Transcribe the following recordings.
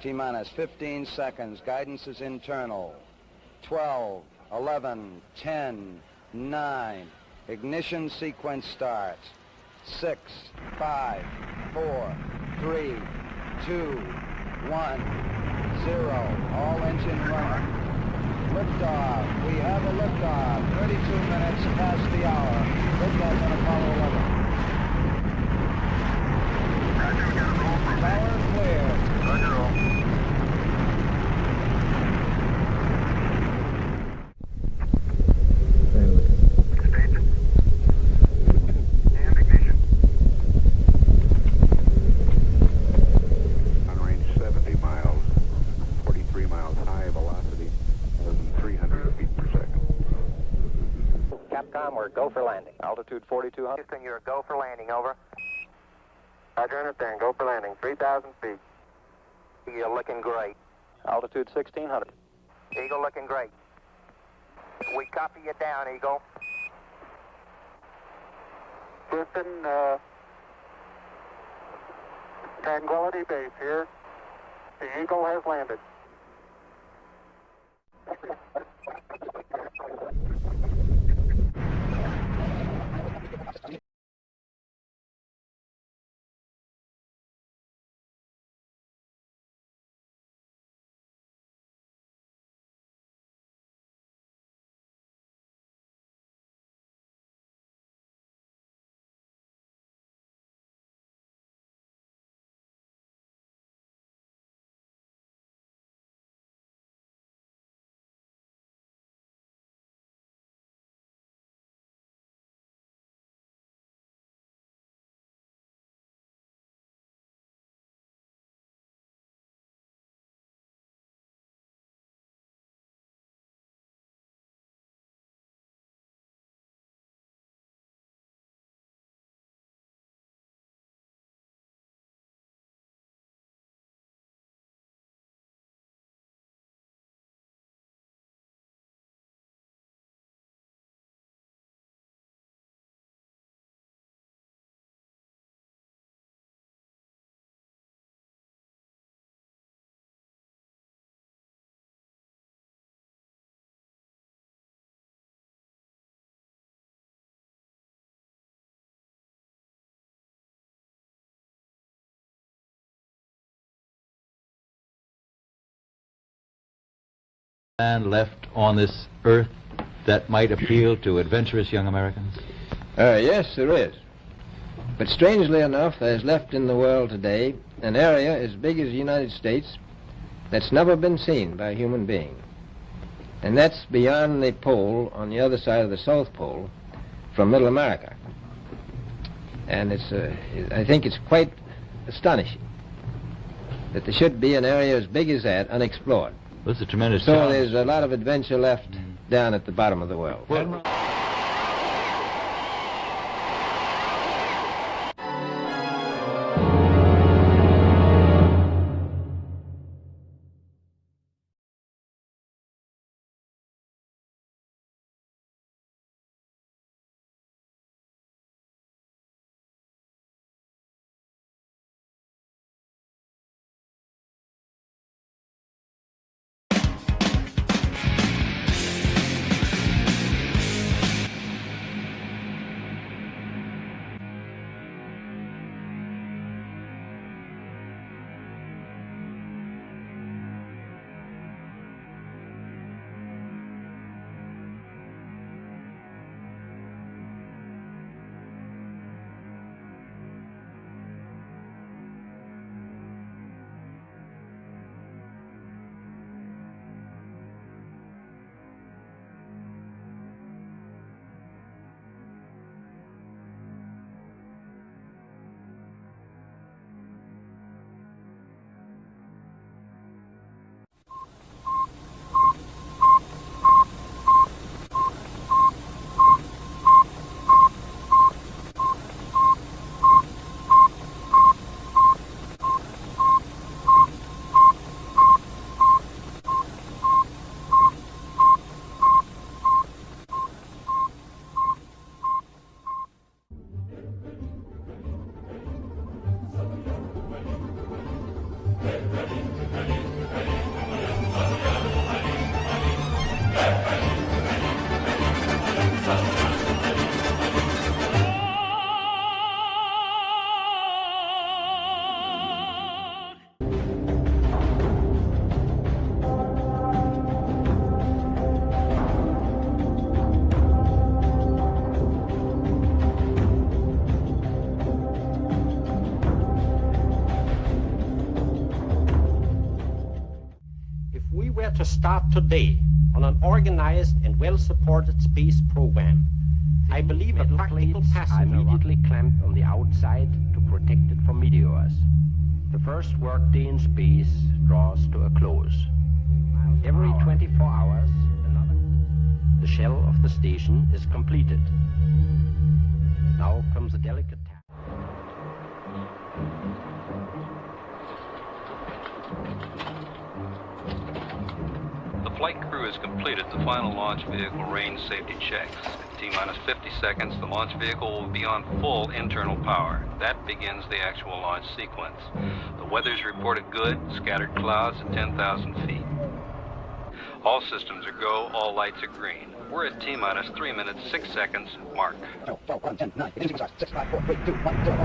T-minus 15 seconds. Guidance is internal. 12, 11, 10, 9. Ignition sequence starts. 6, 5, 4, 3, 2, 1, 0. All engine running. Liftoff. We have a liftoff. 32 minutes past the hour. Liftoff on Apollo 11. Roger, we got a roll for Power clear. Roger, roll. Station. And ignition. On range 70 miles, 43 miles high velocity, more than 300 feet per second. Capcom, we're go for landing. Altitude 4200. Houston, you're go for landing, over. Roger, understand. Go for landing. 3,000 feet. You're looking great. Altitude 1600. Eagle looking great. We copy you down, Eagle. Houston, Tranquility Base here. The Eagle has landed. land left on this earth that might appeal to adventurous young Americans? Yes, there is. But strangely enough, there's left in the world today an area as big as the United States that's never been seen by a human being. And that's beyond the pole, on the other side of the South Pole, from Middle America. And I think it's quite astonishing that there should be an area as big as that unexplored. Well, it's a tremendous So challenge. there's a lot of adventure left down at the bottom of the world. Well, To start today on an organized and well-supported space program, I believe a practical passenger immediately clamped on the outside to protect it from meteors. The first workday in space draws to a close. Every 24 hours, the shell of the station is completed. Now comes a delicate task. The flight crew has completed the final launch vehicle range safety checks. At T-minus 50 seconds, the launch vehicle will be on full internal power. That begins the actual launch sequence. The weather's reported good, scattered clouds at 10,000 feet. All systems are go, all lights are green. We're at T-minus 3 minutes, 6 seconds, mark. 12, 11, 10, 9, 6, 5, 4, 3, 2, 1, 0.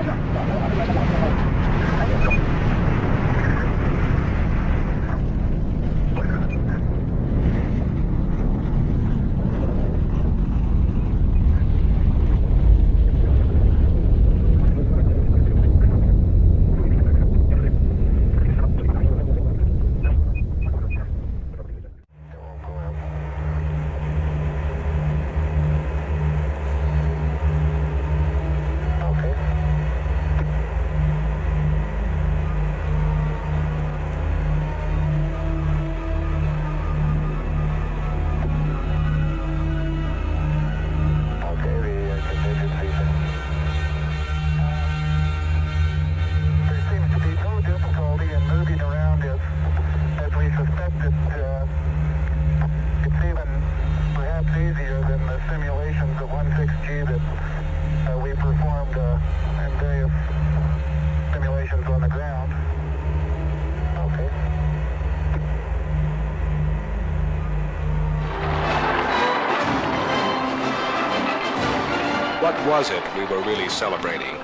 What was it we were really celebrating?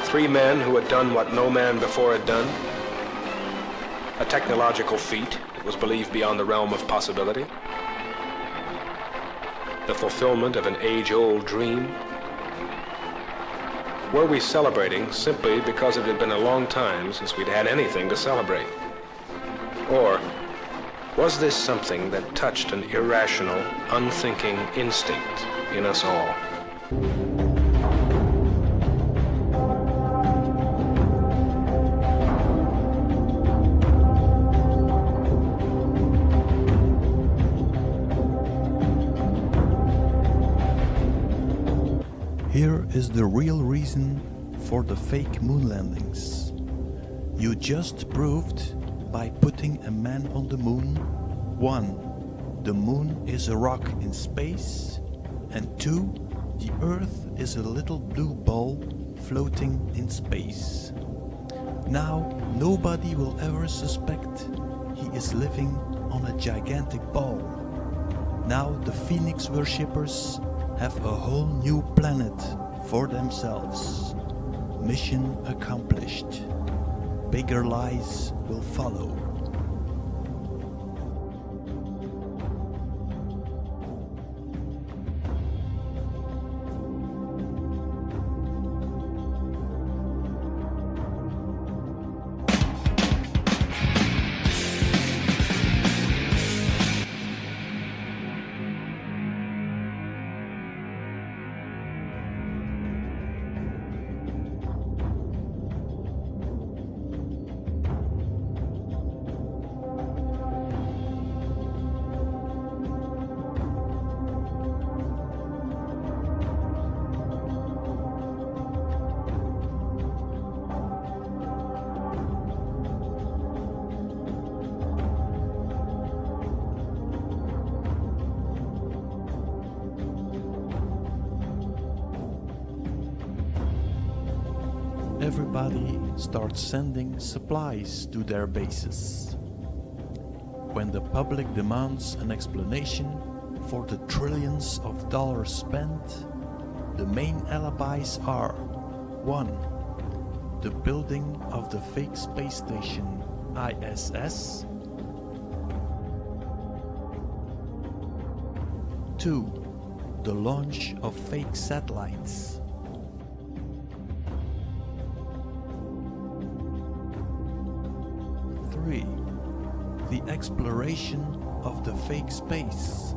3 men who had done what no man before had done? A technological feat that was believed beyond the realm of possibility? The fulfillment of an age-old dream? Were we celebrating simply because it had been a long time since we'd had anything to celebrate? Or was this something that touched an irrational, unthinking instinct in us all? Here is the real reason for the fake moon landings. You just proved by putting a man on the moon, 1, the moon is a rock in space, and 2, the Earth is a little blue ball floating in space. Now nobody will ever suspect he is living on a gigantic ball. Now the Phoenix worshippers have a whole new planet for themselves. Mission accomplished. Bigger lies will follow. Everybody start sending supplies to their bases. When the public demands an explanation for the trillions of dollars spent, the main alibis are 1. The building of the fake space station ISS. 2. The launch of fake satellites. 3. The exploration of the fake space.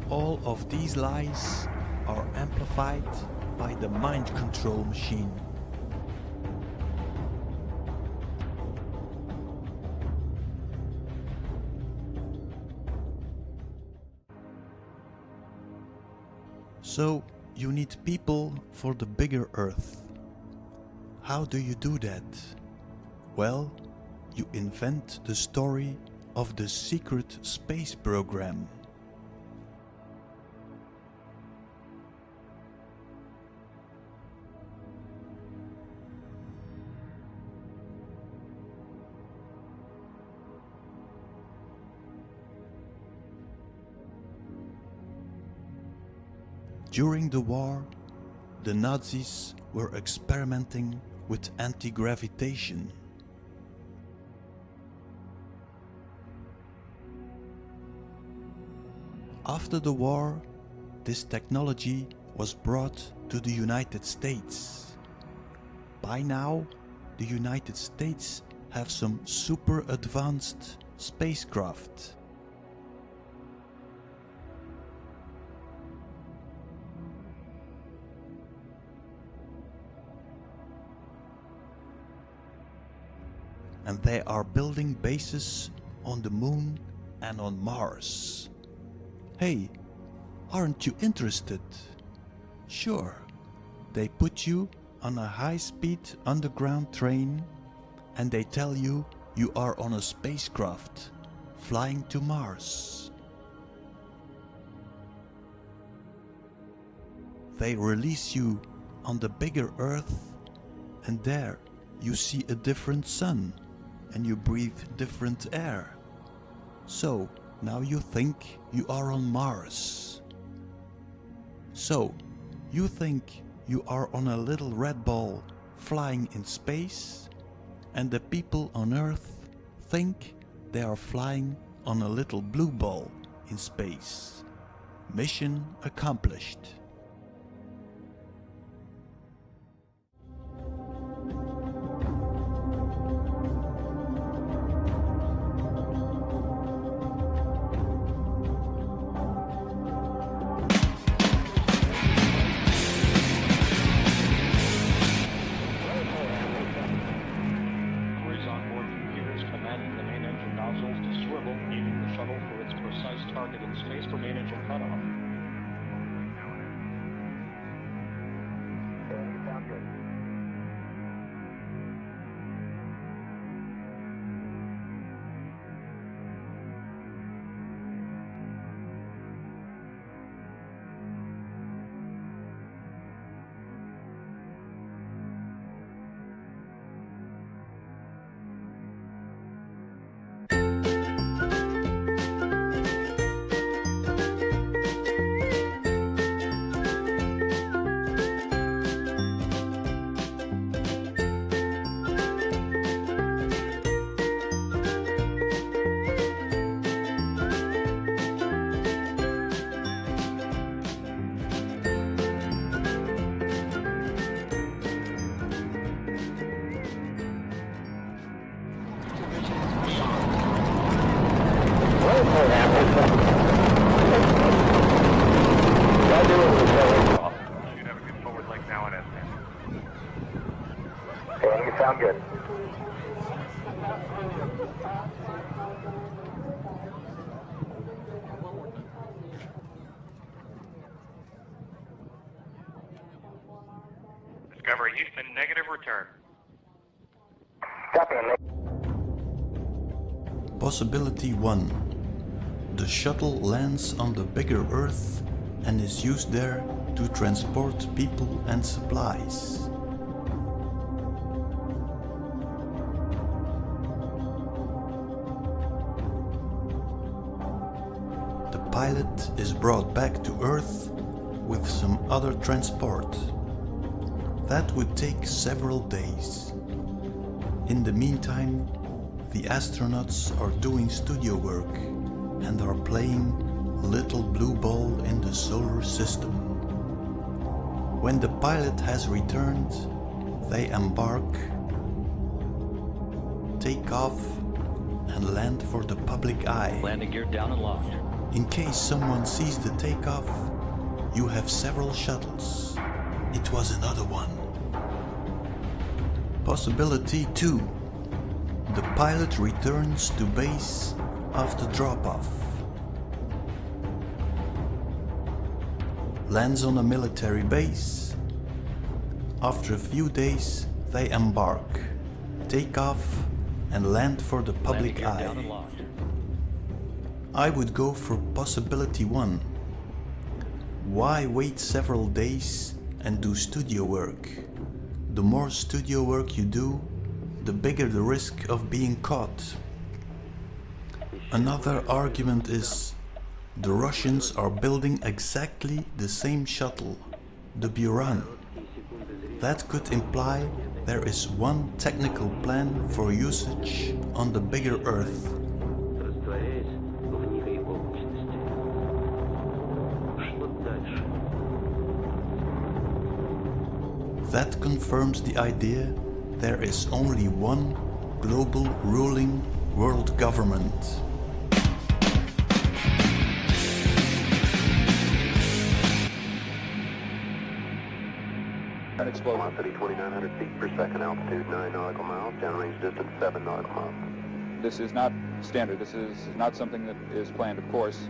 'All of these lies are amplified by the mind control machine. So you need people for the bigger Earth. How do you do that? Well, you invent the story of the secret space program. During the war, the Nazis were experimenting with anti-gravitation. After the war, this technology was brought to the United States. By now, the United States have some super advanced spacecraft. And they are building bases on the Moon and on Mars. Hey, aren't you interested? Sure, they put you on a high-speed underground train and they tell you you are on a spacecraft flying to Mars. They release you on the bigger Earth and there you see a different sun. And you breathe different air. So now you think you are on Mars. So you think you are on a little red ball flying in space, and the people on Earth think they are flying on a little blue ball in space. Mission accomplished. Sound good. Discovery Houston, negative return. Copy. Possibility 1. The shuttle lands on the bigger Earth and is used there to transport people and supplies. The pilot is brought back to Earth with some other transport. That would take several days. In the meantime, the astronauts are doing studio work and are playing Little Blue Ball in the solar system. When the pilot has returned, they embark, take off, and land for the public eye. Landing gear down and locked. In case someone sees the takeoff, you have several shuttles. It was another one. Possibility 2. The pilot returns to base after drop-off. Lands on a military base. After a few days, they embark, take off, and land for the public eye. I would go for possibility 1. Why wait several days and do studio work? The more studio work you do, the bigger the risk of being caught. Another argument is the Russians are building exactly the same shuttle, the Buran. That could imply there is one technical plan for usage on the bigger Earth. That confirms the idea there is only one global ruling world government. Velocity 2,900 feet per second, altitude 9 nautical miles, downrange distance 7 nautical miles. This is not standard. This is not something that is planned, of course.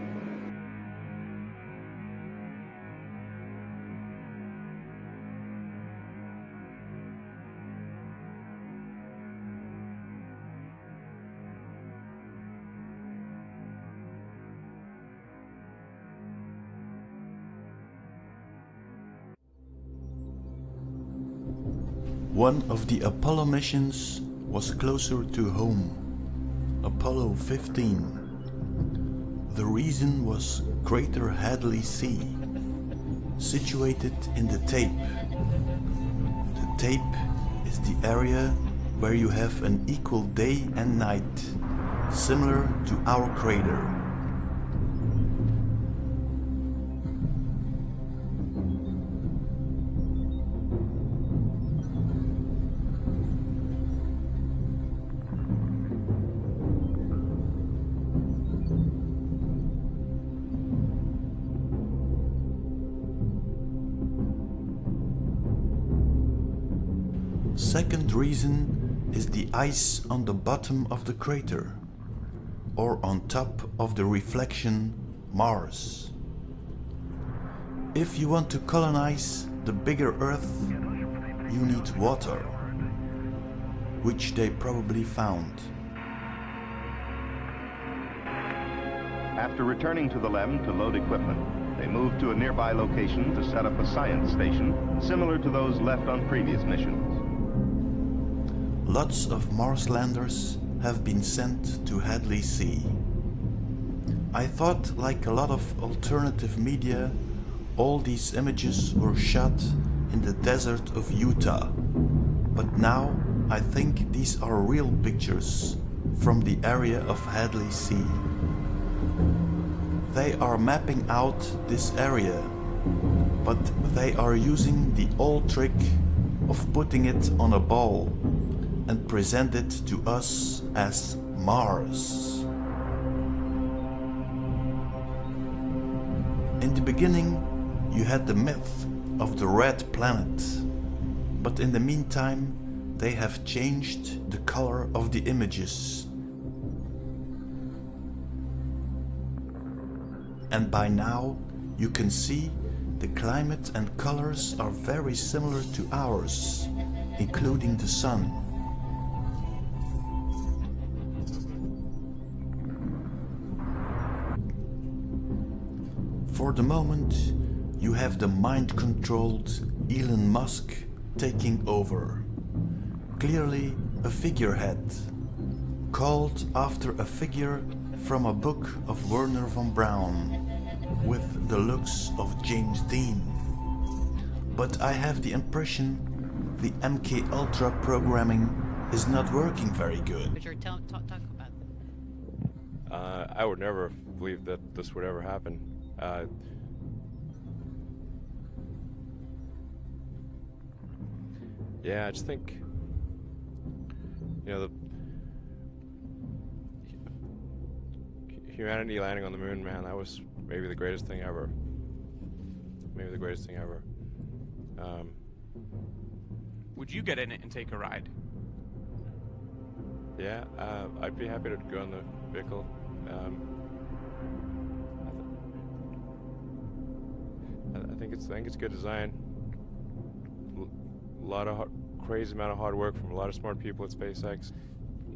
One of the Apollo missions was closer to home, Apollo 15. The reason was Crater Hadley C, situated in the tape. The tape is the area where you have an equal day and night, similar to our crater. Second reason is the ice on the bottom of the crater, or on top of the reflection Mars. If you want to colonize the bigger Earth, you need water, which they probably found. After returning to the LEM to load equipment, they moved to a nearby location to set up a science station similar to those left on previous missions. Lots of Marslanders have been sent to Hadley C. I thought, like a lot of alternative media, all these images were shot in the desert of Utah. But now I think these are real pictures from the area of Hadley C. They are mapping out this area, but they are using the old trick of putting it on a ball and present it to us as Mars. In the beginning, you had the myth of the red planet, but in the meantime, they have changed the color of the images. And by now, you can see the climate and colors are very similar to ours, including the sun. For the moment, you have the mind-controlled Elon Musk taking over. Clearly a figurehead, called after a figure from a book of Werner von Braun, with the looks of James Dean. But I have the impression the MK Ultra programming is not working very good. Richard, talk about that. I would never believe that this would ever happen. Yeah, I just think, you know, the humanity landing on the moon, man, that was maybe the greatest thing ever. Maybe the greatest thing ever. Would you get in it and take a ride? Yeah, I'd be happy to go in the vehicle. I think it's good design. A lot of crazy amount of hard work from a lot of smart people at SpaceX.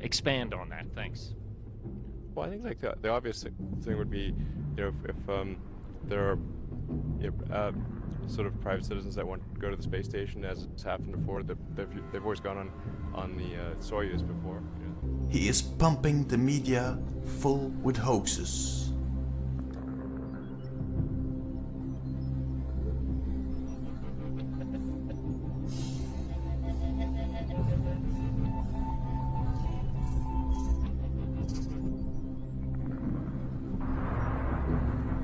Expand on that, thanks. Well, I think like the obvious thing would be, you know, if there are sort of private citizens that want to go to the space station, as it's happened before, they've always gone on the Soyuz before. You know. He is pumping the media full with hoaxes.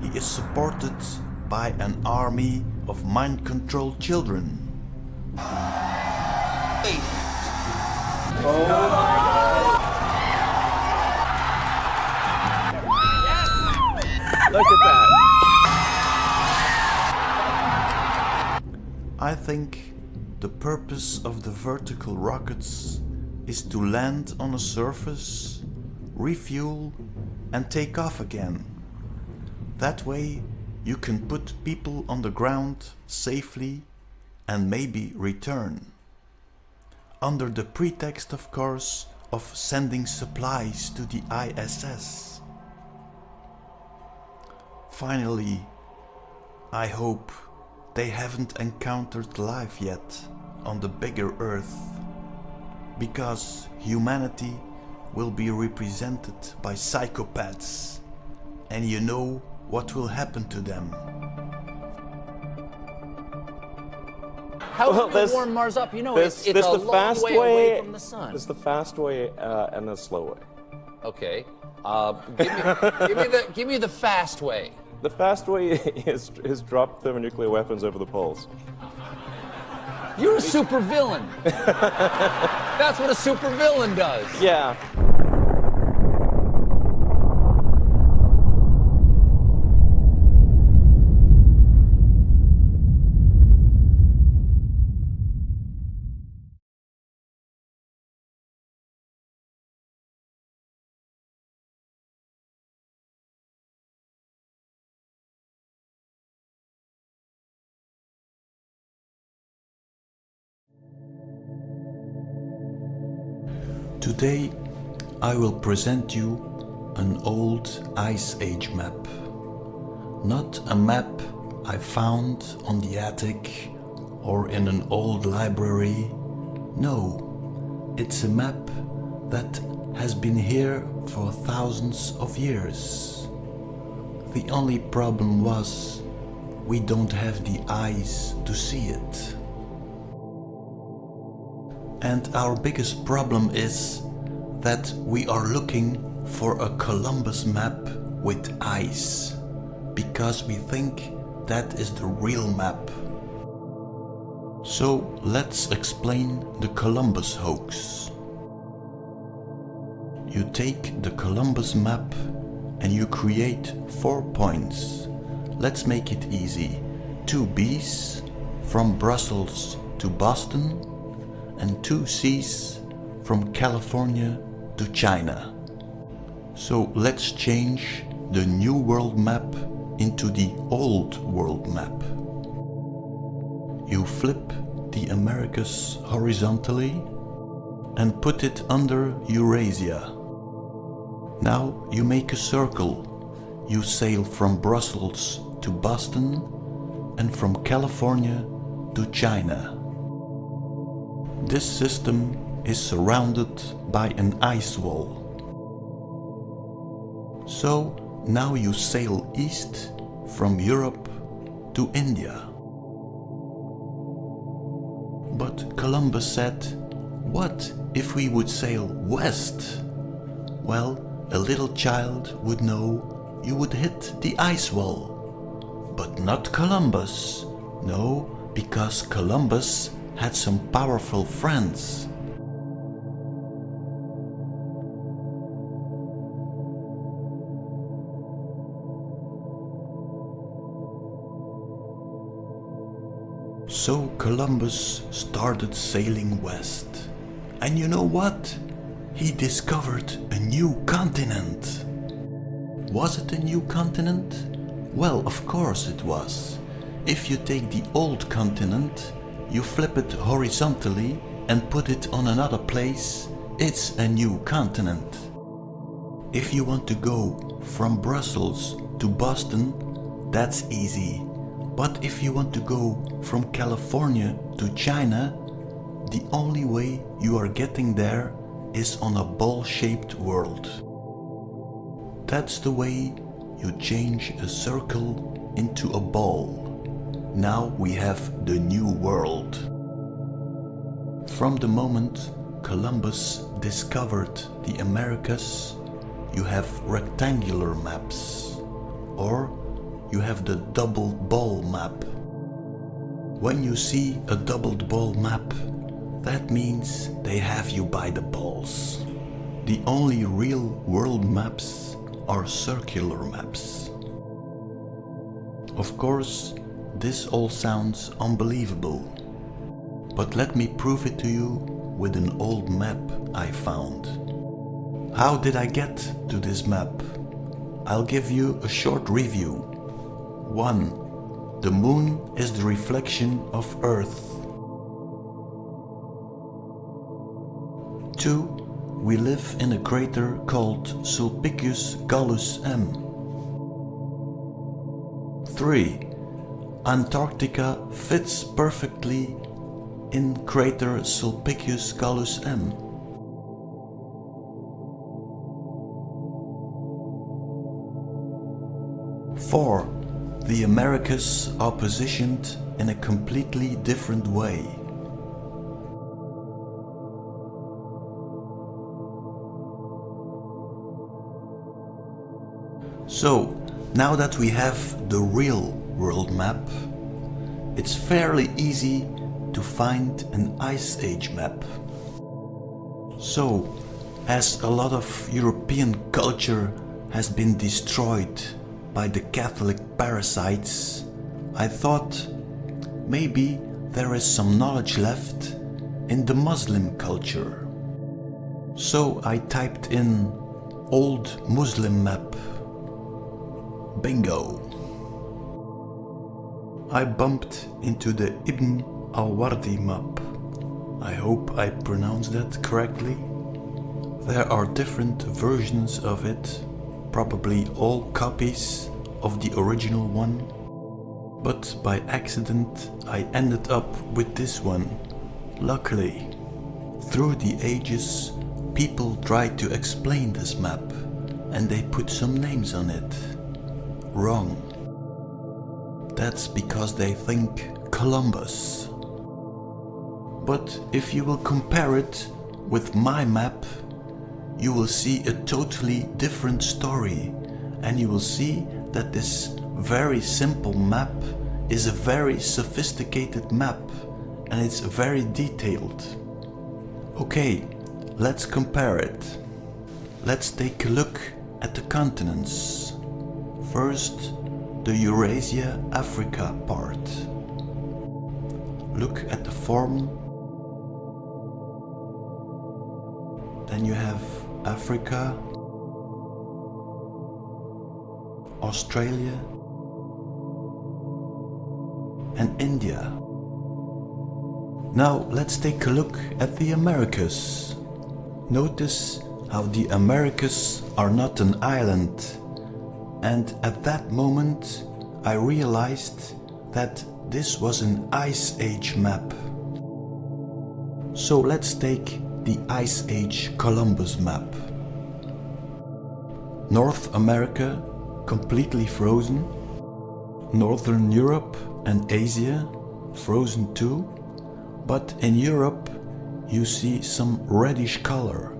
He is supported by an army of mind-controlled children. Look at that! I think the purpose of the vertical rockets is to land on a surface, refuel, and take off again. That way you can put people on the ground safely and maybe return. Under the pretext, of course, of sending supplies to the ISS. Finally, I hope they haven't encountered life yet on the bigger Earth, because humanity will be represented by psychopaths, and you know what will happen to them. How do you warm Mars up? You know, it's a long way away from the sun. There's the fast way and the slow way. Okay. Give me the fast way. The fast way is drop thermonuclear weapons over the poles. You're a supervillain. That's what a supervillain does. Yeah. Today I will present you an old Ice Age map. Not a map I found on the attic or in an old library. No, it's a map that has been here for thousands of years. The only problem was we don't have the eyes to see it. And our biggest problem is that we are looking for a Columbus map with eyes, because we think that is the real map. So let's explain the Columbus hoax. You take the Columbus map and you create 4 points. Let's make it easy. 2 B's from Brussels to Boston, and 2 C's from California to China. So let's change the New World map into the Old World map. you flip the Americas horizontally and put it under Eurasia. Now you make a circle. You sail from Brussels to Boston and from California to China. This system is surrounded by an ice wall. So now you sail east from Europe to India. But Columbus said, what if we would sail west? Well, a little child would know you would hit the ice wall. But not Columbus. No, because Columbus had some powerful friends. So Columbus started sailing west. And you know what? He discovered a new continent. Was it a new continent? Well, of course it was. If you take the old continent, you flip it horizontally and put it on another place, it's a new continent. If you want to go from Brussels to Boston, that's easy. But if you want to go from California to China, the only way you are getting there is on a ball-shaped world. That's the way you change a circle into a ball. Now we have the new world. From the moment Columbus discovered the Americas, you have rectangular maps, or you have the doubled ball map. When you see a doubled ball map, that means they have you by the balls. The only real world maps are circular maps. Of course, this all sounds unbelievable, but let me prove it to you with an old map I found. How did I get to this map? I'll give you a short review. 1. The moon is the reflection of Earth. 2. We live in a crater called Sulpicius Gallus M. 3. Antarctica fits perfectly in crater Sulpicius Gallus M. 4. The Americas are positioned in a completely different way. So, now that we have the real world map, it's fairly easy to find an Ice Age map. So, as a lot of European culture has been destroyed by the Catholic parasites, I thought maybe there is some knowledge left in the Muslim culture. So I typed in old Muslim map. Bingo! I bumped into the Ibn al-Wardi map. I hope I pronounced that correctly. There are different versions of it, probably all copies of the original one, but by accident I ended up with this one. Luckily, through the ages, people tried to explain this map and they put some names on it. Wrong. That's because they think Columbus. But if you will compare it with my map, you will see a totally different story, and you will see that this very simple map is a very sophisticated map, and it's very detailed. Okay, let's compare it. Let's take a look at the continents. First, the Eurasia-Africa part. Look at the form. Then you have Africa, Australia, and India. Now let's take a look at the Americas. Notice how the Americas are not an island. And at that moment I realized that this was an Ice Age map. So let's take the Ice Age Columbus map. North America completely frozen. Northern Europe and Asia frozen too. But in Europe you see some reddish color.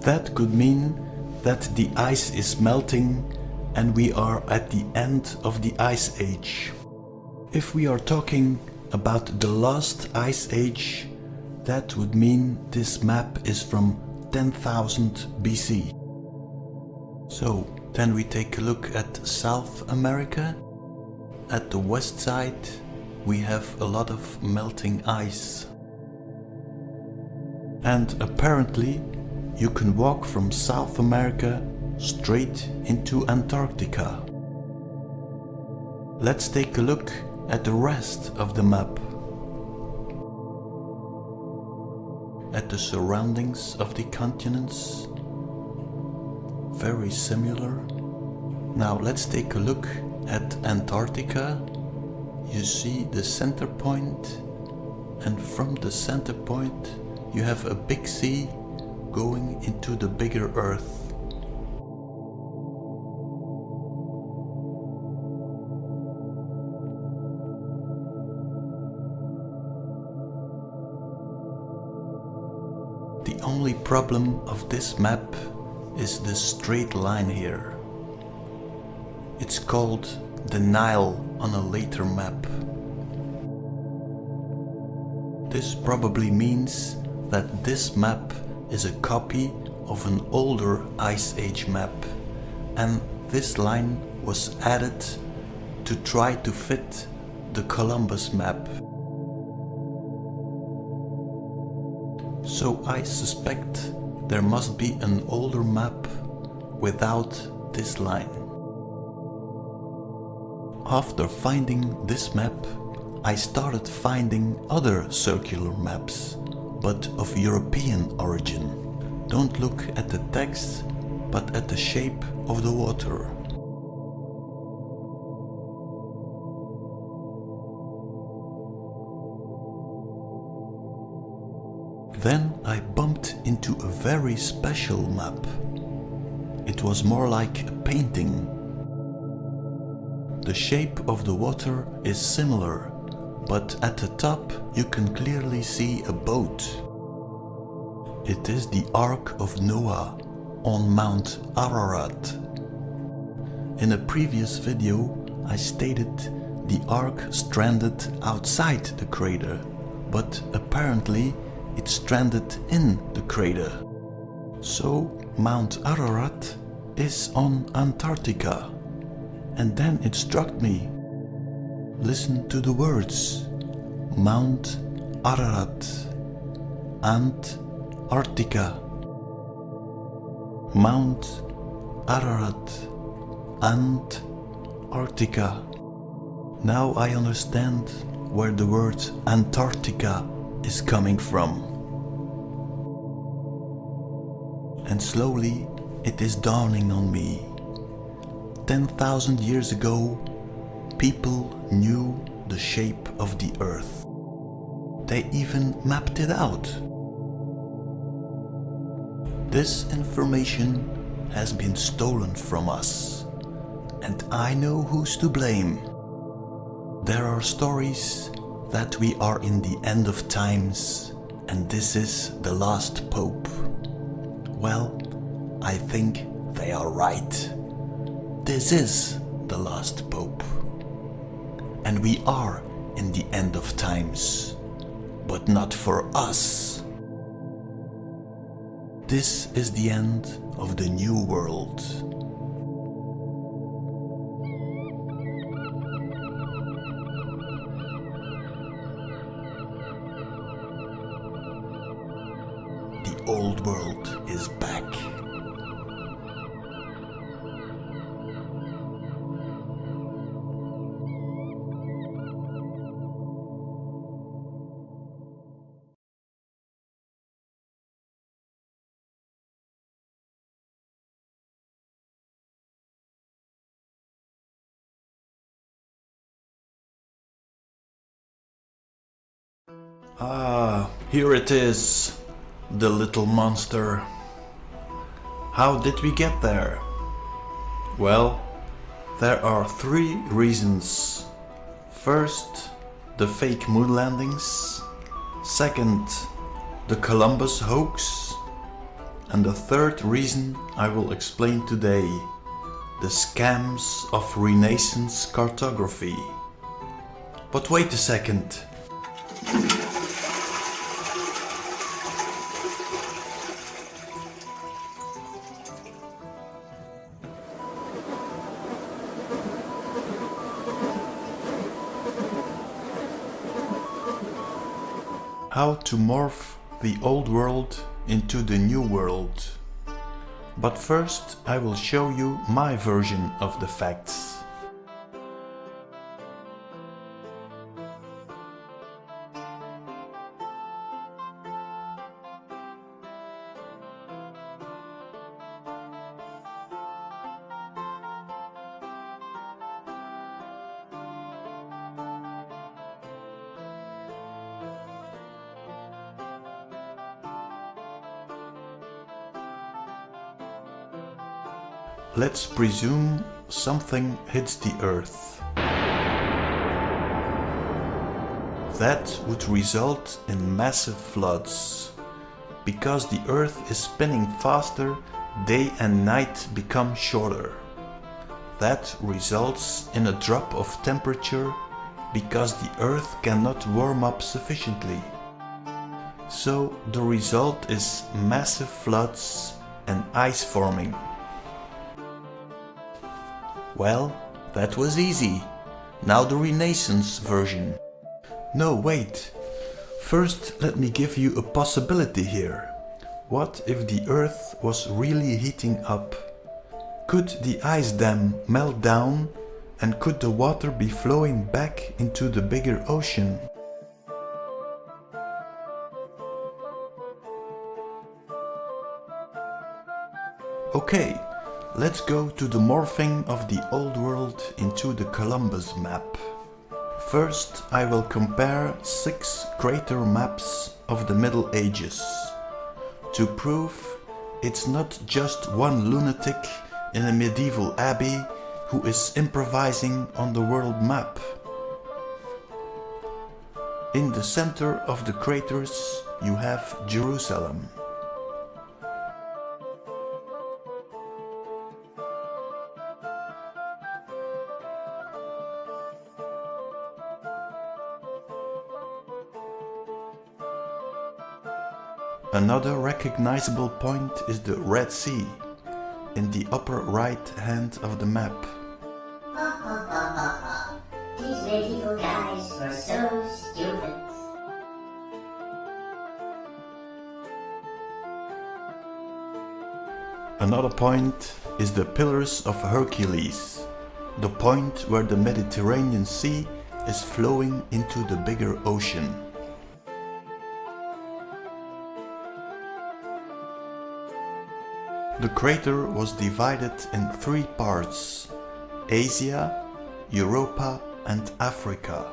That could mean that the ice is melting and we are at the end of the Ice Age. If we are talking about the last Ice Age, that would mean this map is from 10,000 BC. So then we take a look at South America. At the west side we have a lot of melting ice. And apparently you can walk from South America straight into Antarctica. Let's take a look at the rest of the map. At the surroundings of the continents. Very similar. Now let's take a look at Antarctica. You see the center point, and from the center point you have a big sea going into the bigger Earth. The only problem of this map is this straight line here. It's called the Nile on a later map. This probably means that this map is a copy of an older Ice Age map, and this line was added to try to fit the Columbus map. So I suspect there must be an older map without this line. After finding this map, I started finding other circular maps, but of European origin. Don't look at the text, but at the shape of the water. Then I bumped into a very special map. It was more like a painting. The shape of the water is similar, but at the top you can clearly see a boat. It is the Ark of Noah on Mount Ararat. In a previous video I stated the Ark stranded outside the crater, but apparently it stranded in the crater. So Mount Ararat is on Antarctica. And then it struck me. Listen to the words. Mount Ararat, Antarctica. Mount Ararat, Antarctica. Now I understand where the word Antarctica is coming from. And slowly it is dawning on me. 10,000 years ago, people knew the shape of the Earth. They even mapped it out. This information has been stolen from us, and I know who's to blame. There are stories that we are in the end of times, and this is the last pope. Well, I think they are right. This is the last pope. And we are in the end of times, but not for us. This is the end of the new world. The old world is back. Ah, here it is, the little monster. How did we get there? Well, there are 3 reasons. First, the fake moon landings. Second, the Columbus hoax. And the third reason I will explain today, the scams of Renaissance cartography. But wait a second. How to morph the old world into the new world. But first I will show you my version of the facts. Let's presume something hits the Earth. That would result in massive floods. Because the Earth is spinning faster, day and night become shorter. That results in a drop of temperature because the Earth cannot warm up sufficiently. So the result is massive floods and ice forming. Well, that was easy. Now the Renaissance version. No, wait. First, let me give you a possibility here. What if the Earth was really heating up? Could the ice dam melt down and could the water be flowing back into the bigger ocean? Okay. Let's go to the morphing of the old world into the Columbus map. First, I will compare 6 crater maps of the Middle Ages. To prove it's not just one lunatic in a medieval abbey who is improvising on the world map. In the center of the craters you have Jerusalem. Another recognizable point is the Red Sea, in the upper right hand of the map. These medieval guys were so stupid. Another point is the Pillars of Hercules, the point where the Mediterranean Sea is flowing into the bigger ocean. The crater was divided in 3 parts: Asia, Europa and Africa.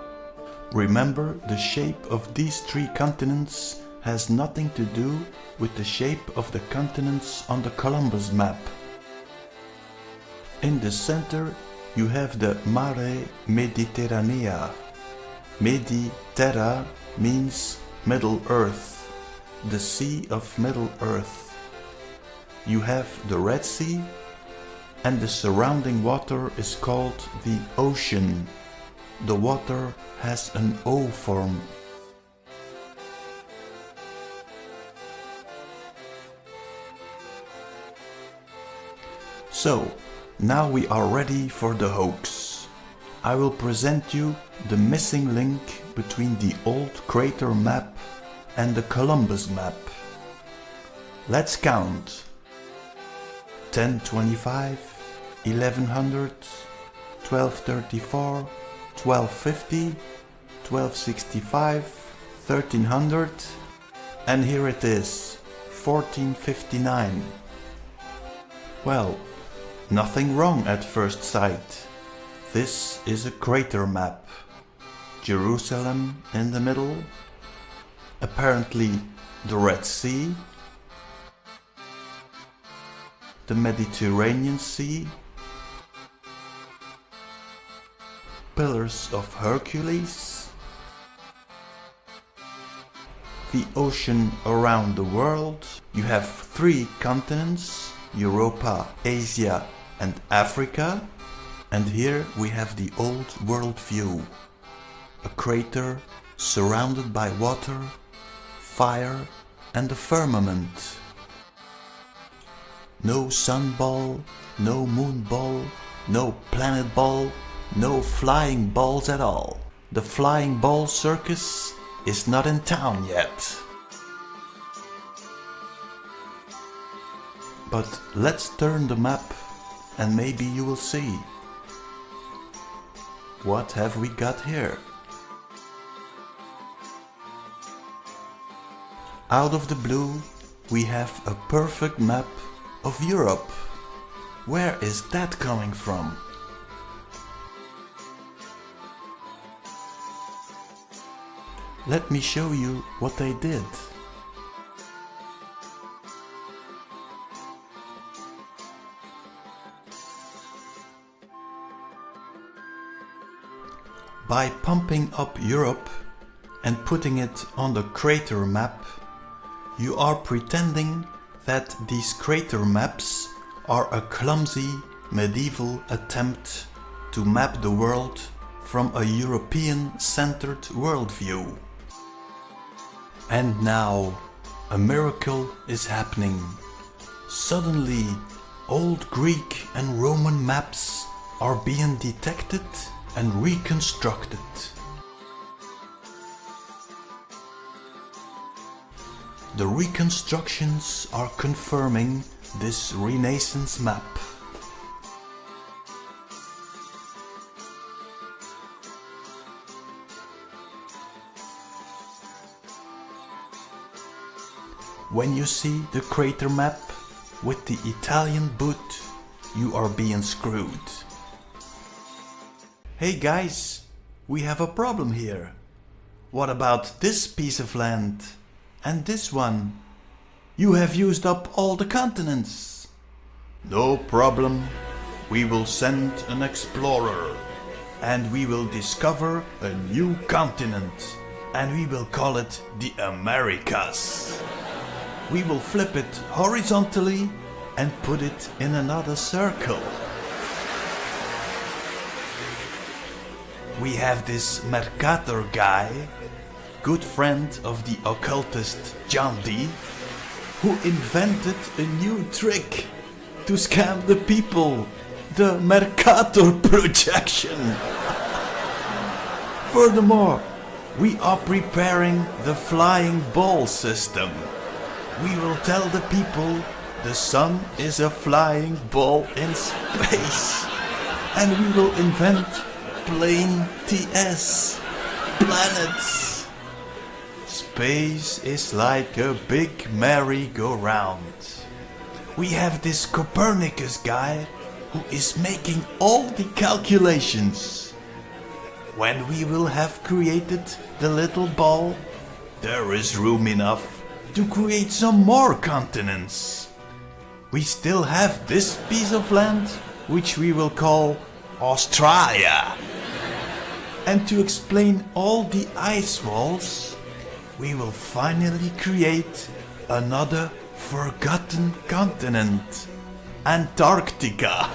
Remember, the shape of these 3 continents has nothing to do with the shape of the continents on the Columbus map. In the center you have the Mare Mediterranea. Mediterra means Middle Earth, the Sea of Middle Earth. You have the Red Sea, and the surrounding water is called the ocean. The water has an O form. So, now we are ready for the hoax. I will present you the missing link between the old crater map and the Columbus map. Let's count. 1025, 1100, 1234, 1250, 1265, 1300, and here it is, 1459. Well, nothing wrong at first sight. This is a crater map. Jerusalem in the middle, apparently the Red Sea, the Mediterranean Sea, Pillars of Hercules, the ocean around the world. You have 3 continents, Europa, Asia and Africa. And here we have the old world view. A crater surrounded by water, fire and the firmament. No sun ball, no moon ball, no planet ball, no flying balls at all. The flying ball circus is not in town yet. But let's turn the map and maybe you will see. What have we got here? Out of the blue, we have a perfect map of Europe. Where is that coming from? Let me show you what they did. By pumping up Europe and putting it on the crater map, you are pretending that these crater maps are a clumsy medieval attempt to map the world from a European-centered worldview. And now a miracle is happening. Suddenly, old Greek and Roman maps are being detected and reconstructed. The reconstructions are confirming this Renaissance map. When you see the crater map with the Italian boot, you are being screwed. Hey guys, we have a problem here. What about this piece of land? And this one? You have used up all the continents. No problem. We will send an explorer and we will discover a new continent and we will call it the Americas. We will flip it horizontally and put it in another circle. We have this Mercator guy, good friend of the occultist John Dee, who invented a new trick to scam the people, the Mercator projection. Furthermore, we are preparing the flying ball system. We will tell the people the sun is a flying ball in space. And we will invent plain TS, planets. Space is like a big merry-go-round. We have this Copernicus guy who is making all the calculations. When we will have created the little ball, there is room enough to create some more continents. We still have this piece of land, which we will call Australia. And to explain all the ice walls, we will finally create another forgotten continent, Antarctica.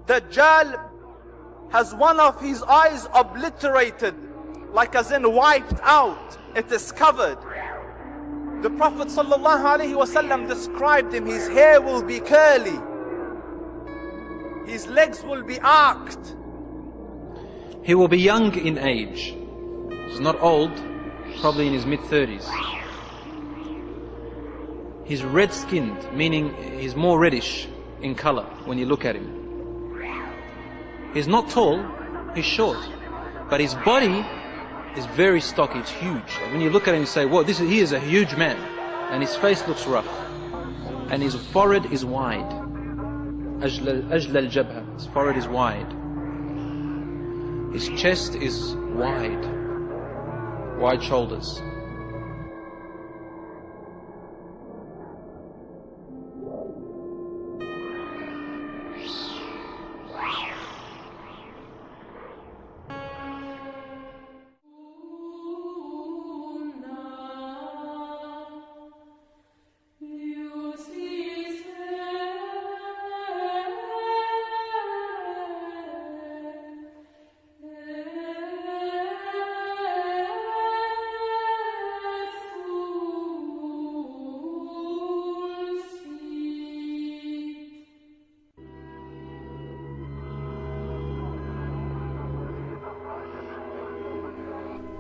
دجال has one of his eyes obliterated, like as in wiped out. It is covered. The Prophet ﷺ described him, his hair will be curly, his legs will be arched. He will be young in age. He's not old, probably in his mid-30s. He's red-skinned, meaning he's more reddish in color when you look at him. He's not tall, he's short, but his body is very stocky, it's huge. When you look at him, you say, whoa, he is a huge man. And his face looks rough. And his forehead is wide. Ajla al-jabha, his forehead is wide. His chest is wide. Wide shoulders.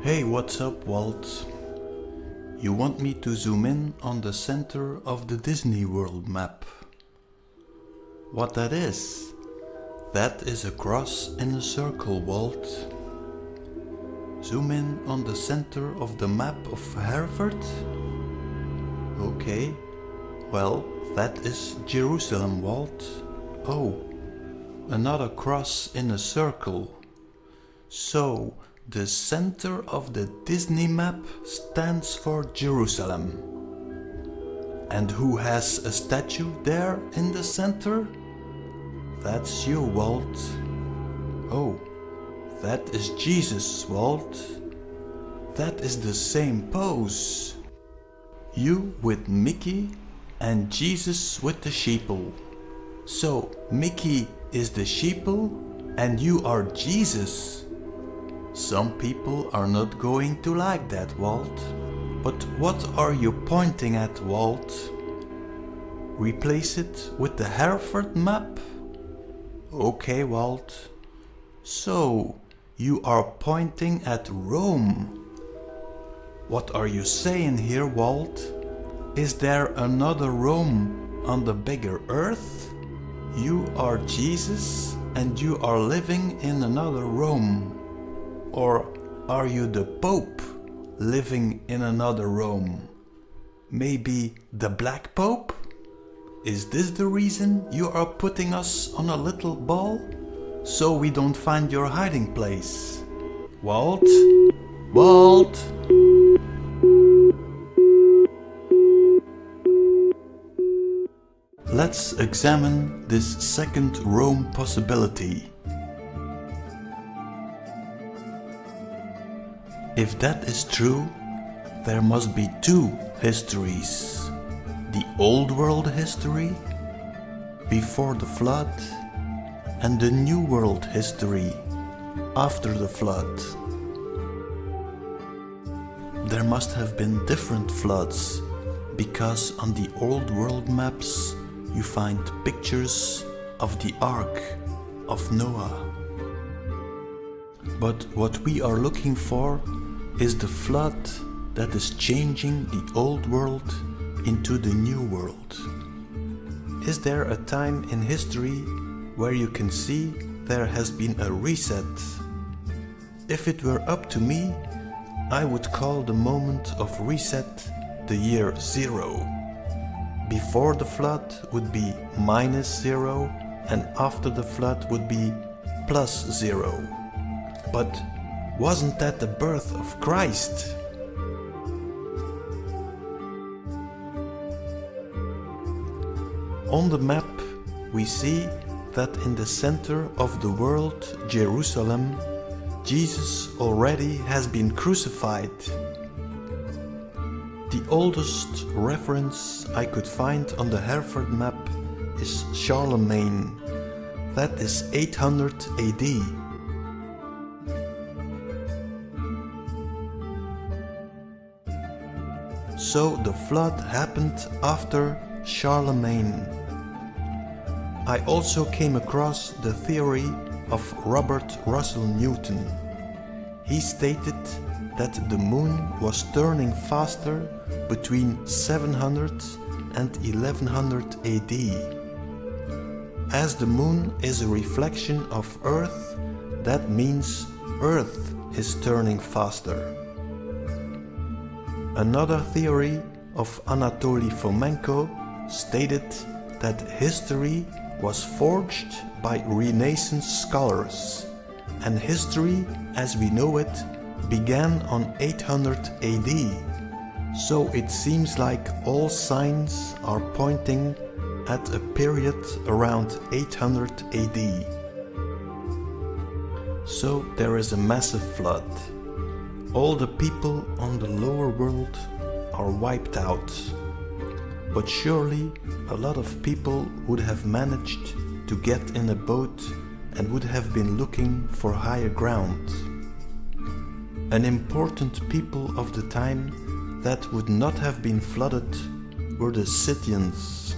Hey, what's up, Walt? You want me to zoom in on the center of the Disney World map. What that is? That is a cross in a circle, Walt. Zoom in on the center of the map of Harvard? Okay, well, that is Jerusalem, Walt. Oh, another cross in a circle. So, the center of the Disney map stands for Jerusalem. And who has a statue there in the center? That's you, Walt. Oh, that is Jesus, Walt. That is the same pose. You with Mickey and Jesus with the sheeple. So Mickey is the sheeple and you are Jesus. Some people are not going to like that, Walt. But what are you pointing at, Walt? Replace it with the Hereford map? Okay, Walt. So, you are pointing at Rome. What are you saying here, Walt? Is there another Rome on the bigger earth? You are Jesus and you are living in another Rome. Or are you the Pope living in another Rome? Maybe the Black Pope? Is this the reason you are putting us on a little ball? So we don't find your hiding place? Walt? Walt? Let's examine this second Rome possibility. If that is true, there must be two histories. The old world history, before the flood, and the new world history, after the flood. There must have been different floods, because on the old world maps you find pictures of the Ark of Noah. But what we are looking for is the flood that is changing the old world into the new world. Is there a time in history where you can see there has been a reset? If it were up to me, I would call the moment of reset the year 0. Before the flood would be -0 and after the flood would be +0. But wasn't that the birth of Christ? On the map we see that in the center of the world, Jerusalem, Jesus already has been crucified. The oldest reference I could find on the Hereford map is Charlemagne. That is 800 AD. So the flood happened after Charlemagne. I also came across the theory of Robert Russell Newton. He stated that the moon was turning faster between 700 and 1100 AD. As the moon is a reflection of Earth, that means Earth is turning faster. Another theory of Anatoly Fomenko stated that history was forged by Renaissance scholars, and history as we know it began on 800 AD. So it seems like all signs are pointing at a period around 800 AD. So there is a massive flood. All the people on the lower world are wiped out. But surely a lot of people would have managed to get in a boat and would have been looking for higher ground. An important people of the time that would not have been flooded were the Scythians.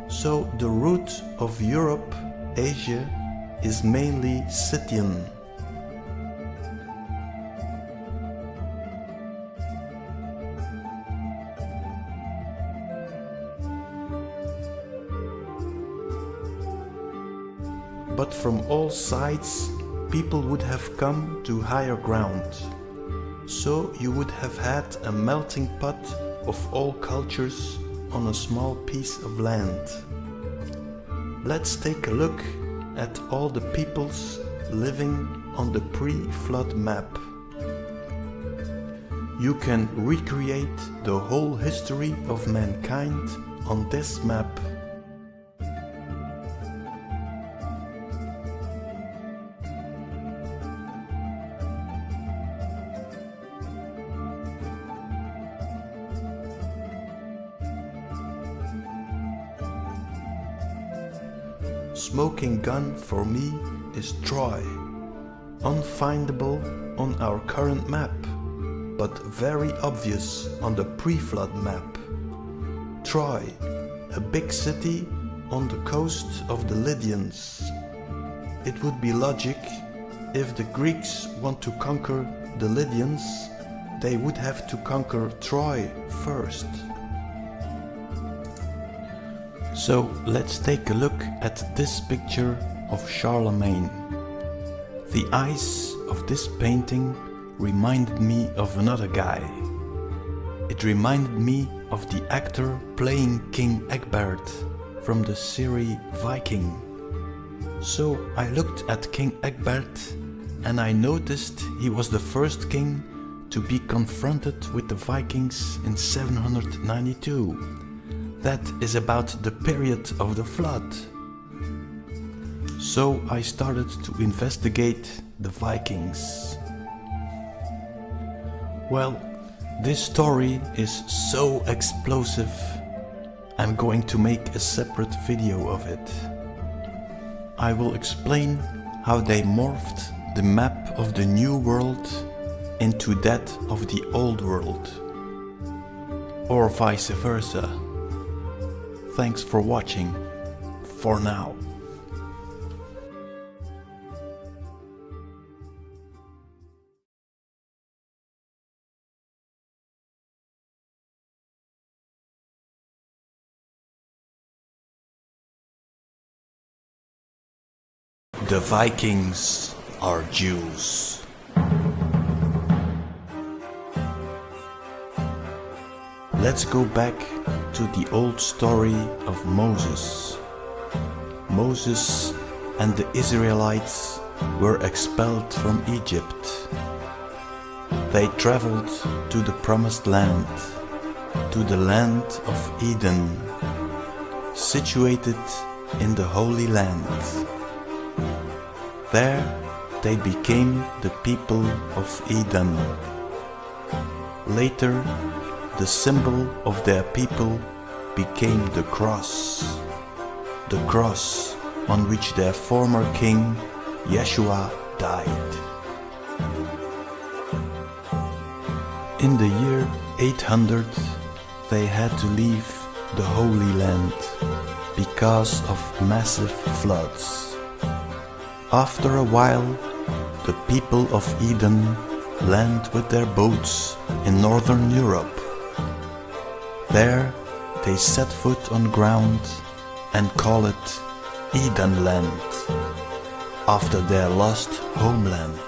So the route of Europe, Asia, is mainly Scythian. But from all sides, people would have come to higher ground. So you would have had a melting pot of all cultures on a small piece of land. Let's take a look at all the peoples living on the pre-flood map. You can recreate the whole history of mankind on this map. Smoking gun for me is Troy, unfindable on our current map, but very obvious on the pre-flood map. Troy, a big city on the coast of the Lydians. It would be logic if the Greeks want to conquer the Lydians, they would have to conquer Troy first. So let's take a look at this picture of Charlemagne. The eyes of this painting reminded me of another guy. It reminded me of the actor playing King Egbert from the series Viking. So I looked at King Egbert and I noticed he was the first king to be confronted with the Vikings in 792. That is about the period of the flood. So I started to investigate the Vikings. Well, this story is so explosive, I'm going to make a separate video of it. I will explain how they morphed the map of the New World into that of the Old World, or vice versa. Thanks for watching, for now. The Vikings are Jews. Let's go back to the old story of Moses. Moses and the Israelites were expelled from Egypt. They traveled to the promised land, to the land of Eden, situated in the Holy Land. There they became the people of Eden. Later, the symbol of their people became the cross on which their former king, Yeshua, died. In the year 800, they had to leave the Holy Land because of massive floods. After a while, the people of Eden land with their boats in northern Europe. There they set foot on ground and call it Eden Land, after their lost homeland.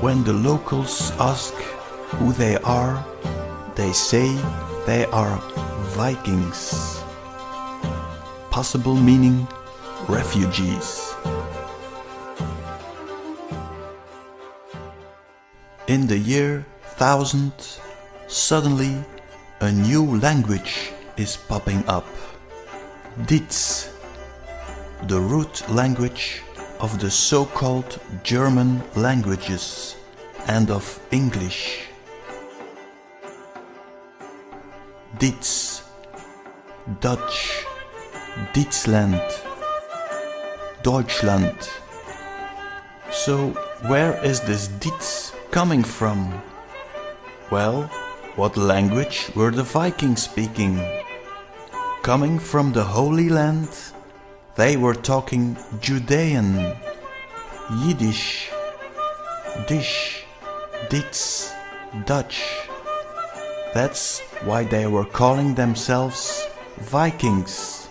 When the locals ask who they are, they say they are Vikings, possible meaning refugees. In the year 1000, suddenly a new language is popping up. Dietz, the root language of the so-called German languages and of English. Dietz, Dutch, Dietsland, Deutschland. So where is this Dietz coming from? Well, what language were the Vikings speaking? Coming from the Holy Land, they were talking Judean, Yiddish, Dish, Dietz, Dutch. That's why they were calling themselves Vikings.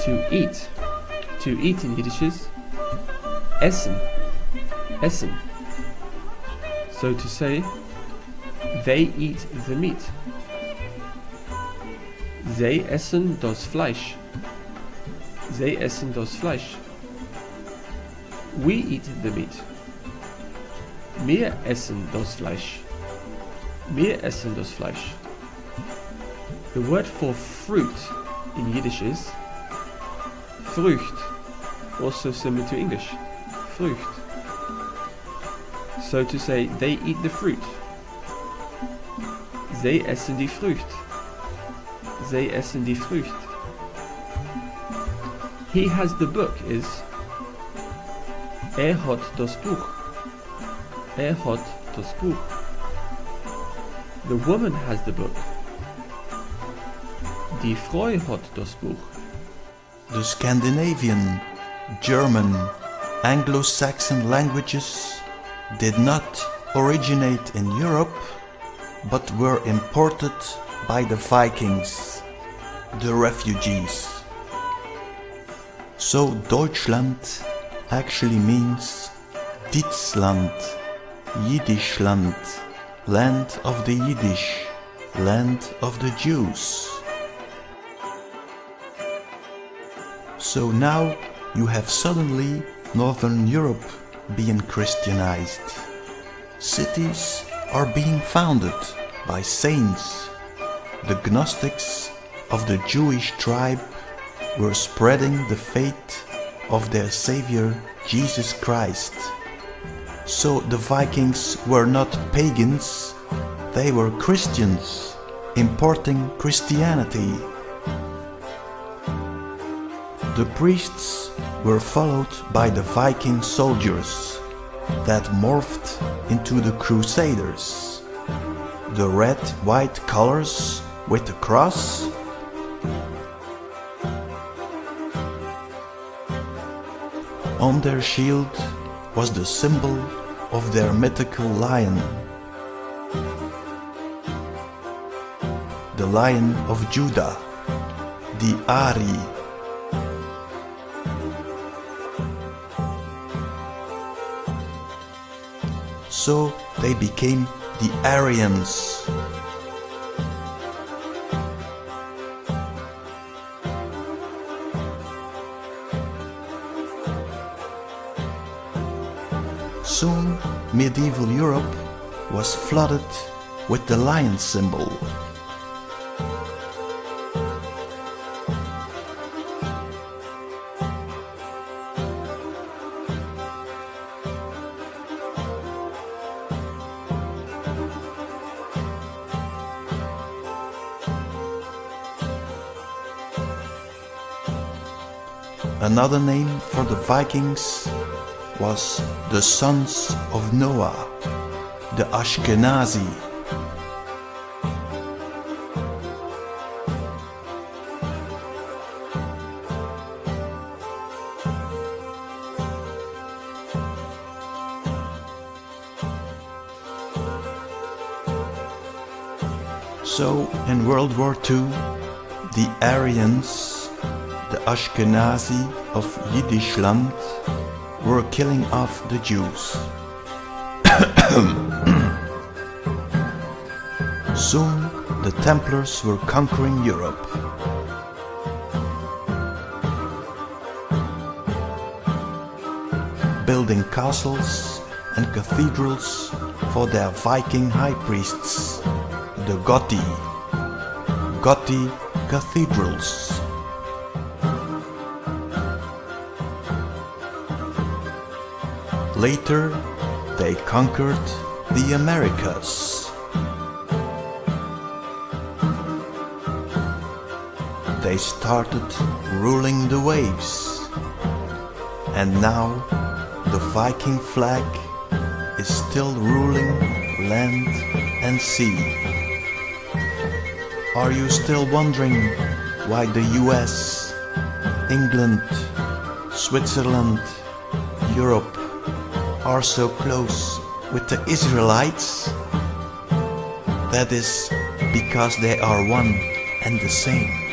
To eat. To eat in Yiddish is essen. Essen. So to say, they eat the meat. They essen das Fleisch. They essen das Fleisch. We eat the meat. Wir essen das Fleisch. Wir essen das Fleisch. The word for fruit in Yiddish is Frucht, also similar to English. Frucht. So to say, they eat the fruit. They essen die Frucht. They essen die Frucht. He has the book is hat das Buch. Hat das Buch. The woman has the book. Die Frau hat das Buch. The Scandinavian, German, Anglo-Saxon languages did not originate in Europe, but were imported by the Vikings, the refugees. So Deutschland actually means Dietzland, Yiddishland, land of the Yiddish, land of the Jews. So now you have suddenly Northern Europe being Christianized. Cities are being founded by saints. The Gnostics of the Jewish tribe were spreading the faith of their Savior Jesus Christ. So the Vikings were not pagans, they were Christians, importing Christianity. The priests were followed by the Viking soldiers that morphed into the Crusaders. The red-white colors with the cross. On their shield was the symbol of their mythical lion. The Lion of Judah, the Ari. So they became the Aryans. Soon, medieval Europe was flooded with the lion symbol. Another name for the Vikings was the sons of Noah, the Ashkenazi. So in World War II, the Aryans, the Ashkenazi of Yiddishland, were killing off the Jews. Soon the Templars were conquering Europe. Building castles and cathedrals for their Viking high priests, the Gothi cathedrals. Later, they conquered the Americas. They started ruling the waves. And now, the Viking flag is still ruling land and sea. Are you still wondering why the US, England, Switzerland, Europe are so close with the Israelites? That is because they are one and the same.